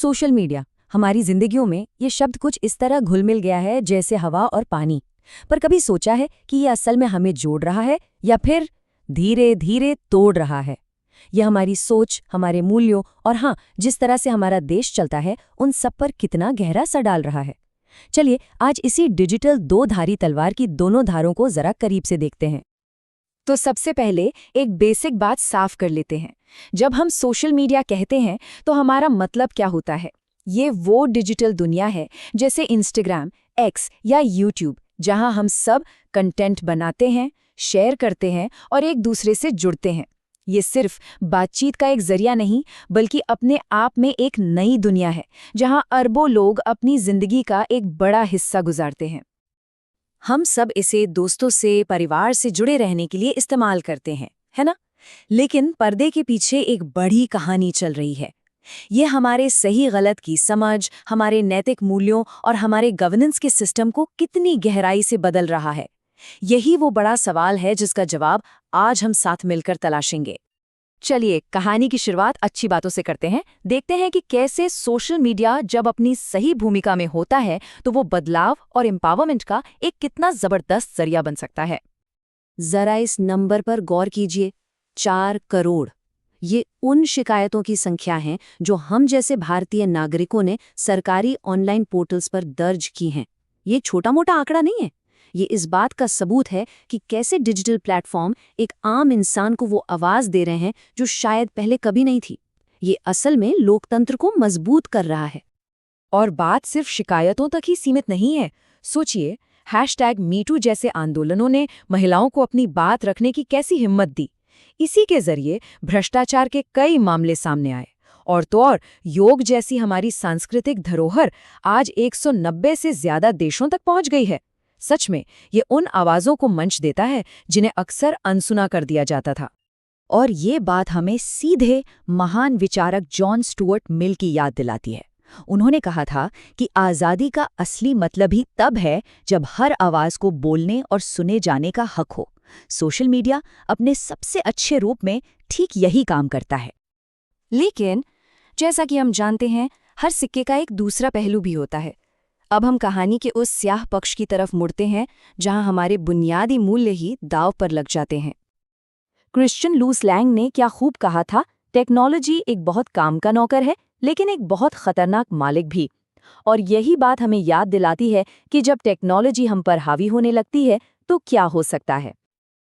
Social media हमारी जिंदगियों में ये शब्द कुछ इस तरह घुल मिल गया है जैसे हवा और पानी। पर कभी सोचा है कि ये असल में हमें जोड़ रहा है या फिर धीरे धीरे तोड़ रहा है? यह हमारी सोच, हमारे मूल्यों और हाँ, जिस तरह से हमारा देश चलता है उन सब पर कितना गहरा असर डाल रहा है। चलिए आज इसी डिजिटल दो धारी तलवार की दोनों धारों को जरा करीब से देखते हैं। तो सबसे पहले एक बेसिक बात साफ कर लेते हैं। जब हम सोशल मीडिया कहते हैं तो हमारा मतलब क्या होता है? ये वो डिजिटल दुनिया है जैसे इंस्टाग्राम, एक्स या यूट्यूब, जहां हम सब कंटेंट बनाते हैं, शेयर करते हैं और एक दूसरे से जुड़ते हैं। ये सिर्फ बातचीत का एक जरिया नहीं, बल्कि अपने आप में एक नई दुनिया है जहां अरबों लोग अपनी जिंदगी का एक बड़ा हिस्सा गुजारते हैं। हम सब इसे दोस्तों से, परिवार से जुड़े रहने के लिए इस्तेमाल करते हैं, है ना? लेकिन पर्दे के पीछे एक बड़ी कहानी चल रही है। ये हमारे सही गलत की समझ, हमारे नैतिक मूल्यों और हमारे गवर्नेंस के सिस्टम को कितनी गहराई से बदल रहा है। यही वो बड़ा सवाल है जिसका जवाब आज हम साथ मिलकर तलाशेंगे। चलिए कहानी की शुरुआत अच्छी बातों से करते हैं। देखते हैं कि कैसे सोशल मीडिया जब अपनी सही भूमिका में होता है तो वो बदलाव और एम्पावरमेंट का एक कितना जबरदस्त जरिया बन सकता है। जरा इस नंबर पर गौर कीजिए, 4 करोड़। ये उन शिकायतों की संख्या है जो हम जैसे भारतीय नागरिकों ने सरकारी ऑनलाइन पोर्टल्स पर दर्ज की हैं। ये छोटा मोटा आंकड़ा नहीं है। ये इस बात का सबूत है कि कैसे डिजिटल प्लेटफॉर्म एक आम इंसान को वो आवाज दे रहे हैं जो शायद पहले कभी नहीं थी। ये असल में लोकतंत्र को मजबूत कर रहा है। और बात सिर्फ शिकायतों तक ही सीमित नहीं है। सोचिए, #MeToo जैसे आंदोलनों ने महिलाओं को अपनी बात रखने की कैसी हिम्मत दी। इसी के जरिए भ्रष्टाचार के कई मामले सामने आए। और तो और योग जैसी हमारी सांस्कृतिक धरोहर आज 190 से ज्यादा देशों तक पहुंच गई है। सच में ये उन आवाज़ों को मंच देता है जिन्हें अक्सर अनसुना कर दिया जाता था। और ये बात हमें सीधे महान विचारक जॉन स्टुअर्ट मिल की याद दिलाती है। उन्होंने कहा था कि आज़ादी का असली मतलब ही तब है जब हर आवाज़ को बोलने और सुने जाने का हक हो। सोशल मीडिया अपने सबसे अच्छे रूप में ठीक यही काम करता है। लेकिन जैसा कि हम जानते हैं, हर सिक्के का एक दूसरा पहलू भी होता है। अब हम कहानी के उस स्याह पक्ष की तरफ मुड़ते हैं जहां हमारे बुनियादी मूल्य ही दांव पर लग जाते हैं। क्रिश्चियन लूस लैंग ने क्या खूब कहा था, टेक्नोलॉजी एक बहुत काम का नौकर है लेकिन एक बहुत खतरनाक मालिक भी। और यही बात हमें याद दिलाती है कि जब टेक्नोलॉजी हम पर हावी होने लगती है तो क्या हो सकता है।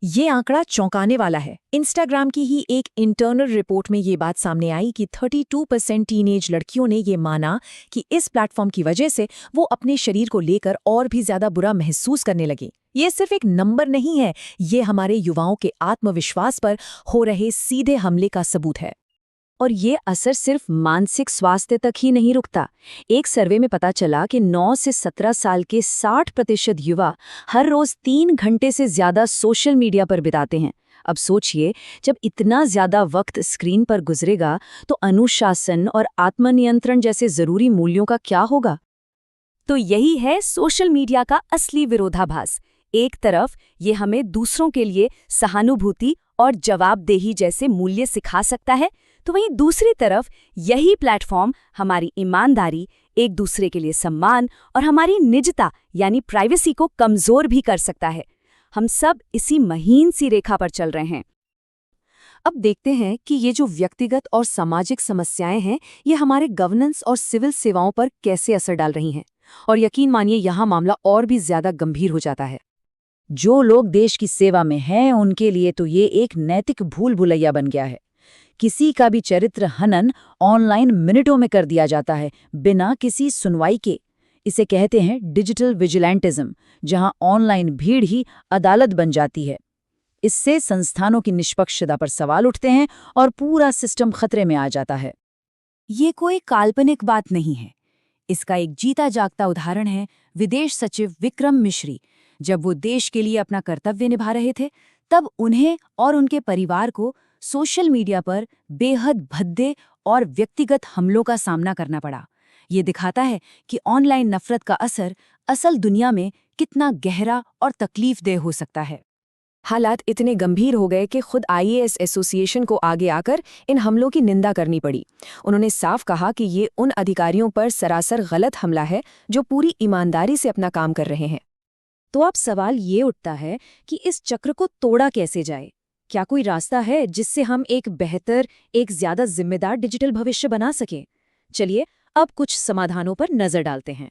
ये आंकड़ा चौंकाने वाला है। इंस्टाग्राम की ही एक इंटरनल रिपोर्ट में ये बात सामने आई कि 32% टीनेज लड़कियों ने ये माना कि इस प्लेटफॉर्म की वजह से वो अपने शरीर को लेकर और भी ज्यादा बुरा महसूस करने लगी। ये सिर्फ एक नंबर नहीं है, ये हमारे युवाओं के आत्मविश्वास पर हो रहे सीधे हमले का सबूत है। और ये असर सिर्फ मानसिक स्वास्थ्य तक ही नहीं रुकता। एक सर्वे में पता चला कि 9 से 17 साल के 60% युवा हर रोज 3 घंटे से ज्यादा सोशल मीडिया पर बिताते हैं। अब सोचिए, जब इतना ज्यादा वक्त स्क्रीन पर गुजरेगा तो अनुशासन और आत्मनियंत्रण जैसे जरूरी मूल्यों का क्या होगा? तो यही है सोशल मीडिया का असली विरोधाभास। एक तरफ ये हमें दूसरों के लिए सहानुभूति और जवाबदेही जैसे मूल्य सिखा सकता है, तो वहीं दूसरी तरफ यही प्लेटफॉर्म हमारी ईमानदारी, एक दूसरे के लिए सम्मान और हमारी निजता यानी प्राइवेसी को कमजोर भी कर सकता है। हम सब इसी महीन सी रेखा पर चल रहे हैं। अब देखते हैं कि ये जो व्यक्तिगत और सामाजिक समस्याएं हैं, ये हमारे गवर्नेंस और सिविल सेवाओं पर कैसे असर डाल रही हैं। और यकीन मानिए, यहाँ मामला और भी ज्यादा गंभीर हो जाता है। जो लोग देश की सेवा में हैं उनके लिए तो ये एक नैतिक भूल भुलैया बन गया है। किसी का भी चरित्र हनन ऑनलाइन मिनटों में कर दिया जाता है बिना किसी सुनवाई के। इसे कहते हैं डिजिटल विजिलेंटिज्म, जहां ऑनलाइन भीड़ ही अदालत बन जाती है। इससे संस्थानों की निष्पक्षता पर सवाल उठते हैं और पूरा सिस्टम खतरे में आ जाता है। ये कोई काल्पनिक बात नहीं है। इसका एक जीता जागता उदाहरण है विदेश सचिव विक्रम मिश्री। जब वो देश के लिए अपना कर्तव्य निभा रहे थे, तब उन्हें और उनके परिवार को सोशल मीडिया पर बेहद भद्दे और व्यक्तिगत हमलों का सामना करना पड़ा। ये दिखाता है कि ऑनलाइन नफरत का असर असल दुनिया में कितना गहरा और तकलीफदेह हो सकता है। हालात इतने गंभीर हो गए कि खुद आईएएस एसोसिएशन को आगे आकर इन हमलों की निंदा करनी पड़ी। उन्होंने साफ कहा कि ये उन अधिकारियों पर सरासर गलत हमला है जो पूरी ईमानदारी से अपना काम कर रहे हैं। तो अब सवाल ये उठता है कि इस चक्र को तोड़ा कैसे जाए? क्या कोई रास्ता है जिससे हम एक बेहतर, एक ज्यादा जिम्मेदार डिजिटल भविष्य बना सकें? चलिए अब कुछ समाधानों पर नजर डालते हैं।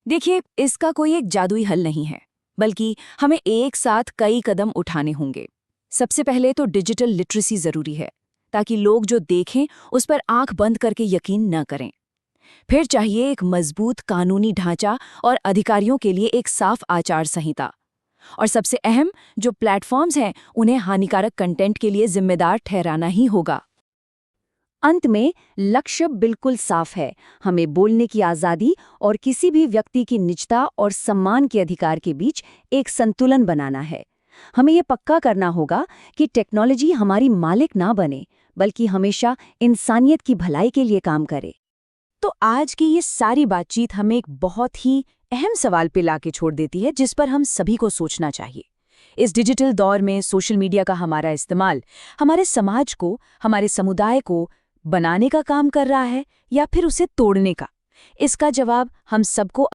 देखिए, इसका कोई एक जादुई हल नहीं है, बल्कि हमें एक साथ कई कदम उठाने होंगे। सबसे पहले तो डिजिटल लिटरेसी जरूरी है, ताकि लोग जो देखें उस पर आंख बंद करके यकीन न करें। फिर चाहिए एक मजबूत कानूनी ढांचा और अधिकारियों के लिए एक साफ आचार संहिता। और सबसे अहम, जो प्लेटफॉर्म्स हैं उन्हें हानिकारक कंटेंट के लिए जिम्मेदार ठहराना ही होगा। अंत में लक्ष्य बिल्कुल साफ है। हमें बोलने की आज़ादी और किसी भी व्यक्ति की निजता और सम्मान के अधिकार के बीच एक संतुलन बनाना है। हमें ये पक्का करना होगा कि टेक्नोलॉजी हमारी मालिक ना बने, बल्कि हमेशा इंसानियत की भलाई के लिए काम करे। तो आज की ये सारी बातचीत हमें एक बहुत ही अहम सवाल पे लाके छोड़ देती है, जिस पर हम सभी को सोचना चाहिए। इस डिजिटल दौर में सोशल मीडिया का हमारा इस्तेमाल हमारे समाज को, हमारे समुदाय को बनाने का काम कर रहा है या फिर उसे तोड़ने का? इसका जवाब हम सबको